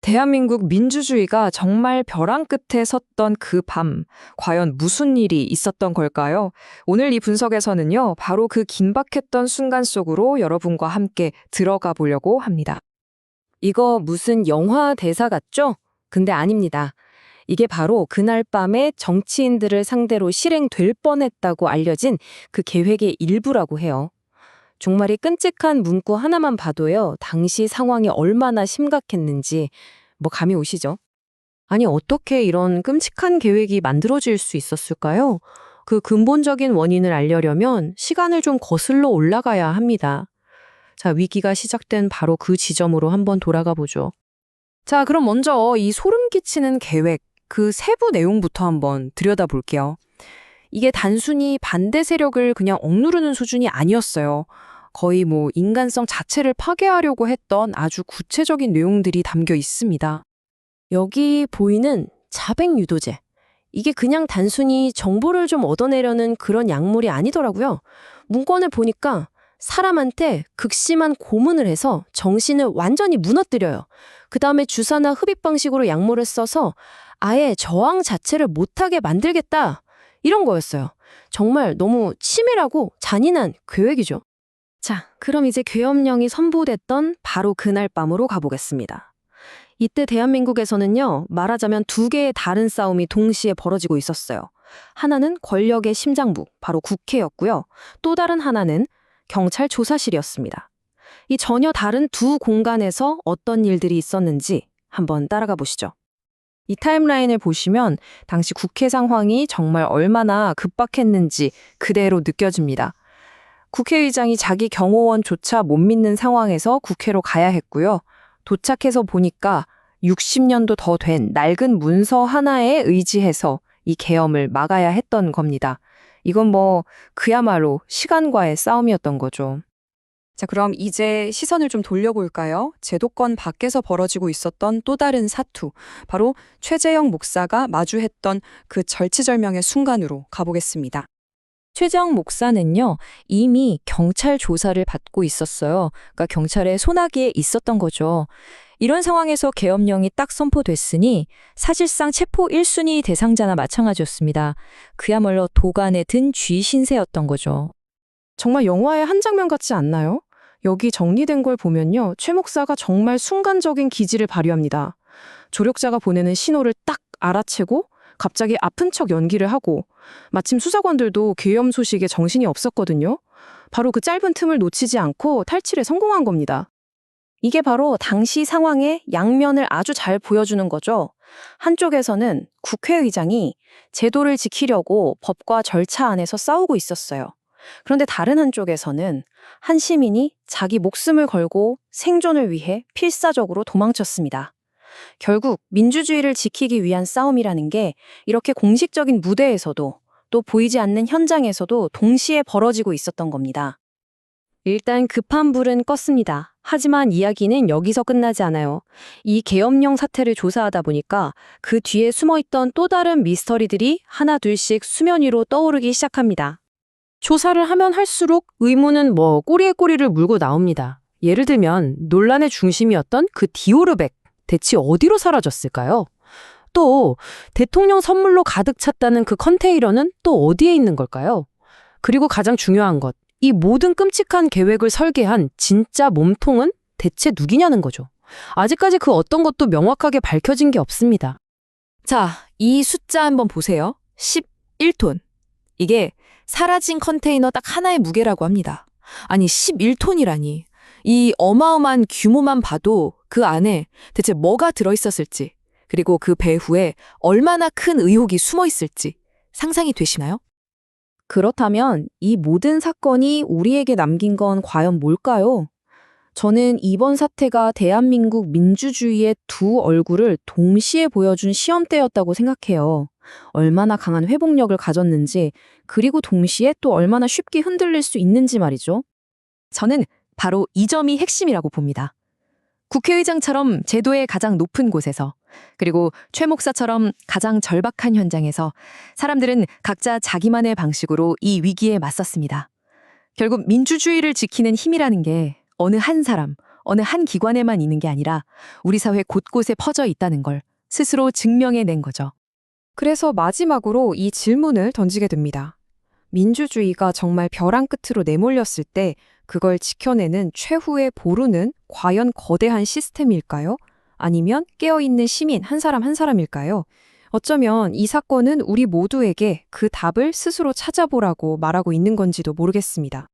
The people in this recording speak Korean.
대한민국 민주주의가 정말 벼랑 끝에 섰던 그 밤, 과연 무슨 일이 있었던 걸까요? 오늘 이 분석에서는요, 바로 그 긴박했던 순간 속으로 여러분과 함께 들어가 보려고 합니다. 이거 무슨 영화 대사 같죠? 근데 아닙니다. 이게 바로 그날 밤에 정치인들을 상대로 실행될 뻔했다고 알려진 그 계획의 일부라고 해요. 정말 이 끔찍한 문구 하나만 봐도요, 당시 상황이 얼마나 심각했는지 감이 오시죠? 아니, 어떻게 이런 끔찍한 계획이 만들어질 수 있었을까요? 그 근본적인 원인을 알려면 시간을 좀 거슬러 올라가야 합니다. 자, 위기가 시작된 바로 그 지점으로 한번 돌아가 보죠. 자, 그럼 먼저 이 소름 끼치는 계획, 그 세부 내용부터 한번 들여다볼게요. 이게 단순히 반대 세력을 그냥 억누르는 수준이 아니었어요. 거의 인간성 자체를 파괴하려고 했던 아주 구체적인 내용들이 담겨 있습니다. 여기 보이는 자백 유도제. 이게 그냥 단순히 정보를 좀 얻어내려는 그런 약물이 아니더라고요. 문건을 보니까 사람한테 극심한 고문을 해서 정신을 완전히 무너뜨려요. 그 다음에 주사나 흡입 방식으로 약물을 써서 아예 저항 자체를 못하게 만들겠다. 이런 거였어요. 정말 너무 치밀하고 잔인한 계획이죠. 자, 그럼 이제 계엄령이 선포됐던 바로 그날 밤으로 가보겠습니다. 이때 대한민국에서는요, 말하자면 두 개의 다른 싸움이 동시에 벌어지고 있었어요. 하나는 권력의 심장부, 바로 국회였고요. 또 다른 하나는 경찰 조사실이었습니다. 이 전혀 다른 두 공간에서 어떤 일들이 있었는지 한번 따라가 보시죠. 이 타임라인을 보시면 당시 국회 상황이 정말 얼마나 급박했는지 그대로 느껴집니다. 국회의장이 자기 경호원조차 못 믿는 상황에서 국회로 가야 했고요. 도착해서 보니까 60년도 더 된 낡은 문서 하나에 의지해서 이 계엄을 막아야 했던 겁니다. 이건 그야말로 시간과의 싸움이었던 거죠. 자, 그럼 이제 시선을 좀 돌려볼까요? 제도권 밖에서 벌어지고 있었던 또 다른 사투, 바로 최재형 목사가 마주했던 그 절치절명의 순간으로 가보겠습니다. 최재형 목사는요, 이미 경찰 조사를 받고 있었어요. 그러니까 경찰의 손아귀에 있었던 거죠. 이런 상황에서 계엄령이 딱 선포됐으니 사실상 체포 1순위 대상자나 마찬가지였습니다. 그야말로 도간에 든 쥐 신세였던 거죠. 정말 영화의 한 장면 같지 않나요? 여기 정리된 걸 보면요, 최 목사가 정말 순간적인 기지를 발휘합니다. 조력자가 보내는 신호를 딱 알아채고 갑자기 아픈 척 연기를 하고, 마침 수사관들도 계엄 소식에 정신이 없었거든요. 바로 그 짧은 틈을 놓치지 않고 탈취에 성공한 겁니다. 이게 바로 당시 상황의 양면을 아주 잘 보여주는 거죠. 한쪽에서는 국회의장이 제도를 지키려고 법과 절차 안에서 싸우고 있었어요. 그런데 다른 한쪽에서는 한 시민이 자기 목숨을 걸고 생존을 위해 필사적으로 도망쳤습니다. 결국 민주주의를 지키기 위한 싸움이라는 게 이렇게 공식적인 무대에서도 또 보이지 않는 현장에서도 동시에 벌어지고 있었던 겁니다. 일단 급한 불은 껐습니다. 하지만 이야기는 여기서 끝나지 않아요. 이 계엄령 사태를 조사하다 보니까 그 뒤에 숨어있던 또 다른 미스터리들이 하나 둘씩 수면 위로 떠오르기 시작합니다. 조사를 하면 할수록 의문은 꼬리에 꼬리를 물고 나옵니다. 예를 들면 논란의 중심이었던 그 디오르백, 대체 어디로 사라졌을까요? 또 대통령 선물로 가득 찼다는 그 컨테이너는 또 어디에 있는 걸까요? 그리고 가장 중요한 것, 이 모든 끔찍한 계획을 설계한 진짜 몸통은 대체 누구냐는 거죠. 아직까지 그 어떤 것도 명확하게 밝혀진 게 없습니다. 자, 이 숫자 한번 보세요. 11톤. 이게 사라진 컨테이너 딱 하나의 무게라고 합니다. 아니, 11톤이라니. 이 어마어마한 규모만 봐도 그 안에 대체 뭐가 들어있었을지, 그리고 그 배후에 얼마나 큰 의혹이 숨어 있을지 상상이 되시나요? 그렇다면 이 모든 사건이 우리에게 남긴 건 과연 뭘까요? 저는 이번 사태가 대한민국 민주주의의 두 얼굴을 동시에 보여준 시험대였다고 생각해요. 얼마나 강한 회복력을 가졌는지, 그리고 동시에 또 얼마나 쉽게 흔들릴 수 있는지 말이죠. 저는 바로 이 점이 핵심이라고 봅니다. 국회의장처럼 제도의 가장 높은 곳에서, 그리고 최 목사처럼 가장 절박한 현장에서 사람들은 각자 자기만의 방식으로 이 위기에 맞섰습니다. 결국 민주주의를 지키는 힘이라는 게 어느 한 사람, 어느 한 기관에만 있는 게 아니라 우리 사회 곳곳에 퍼져 있다는 걸 스스로 증명해낸 거죠. 그래서 마지막으로 이 질문을 던지게 됩니다. 민주주의가 정말 벼랑 끝으로 내몰렸을 때 그걸 지켜내는 최후의 보루는 과연 거대한 시스템일까요? 아니면 깨어있는 시민 한 사람 한 사람일까요? 어쩌면 이 사건은 우리 모두에게 그 답을 스스로 찾아보라고 말하고 있는 건지도 모르겠습니다.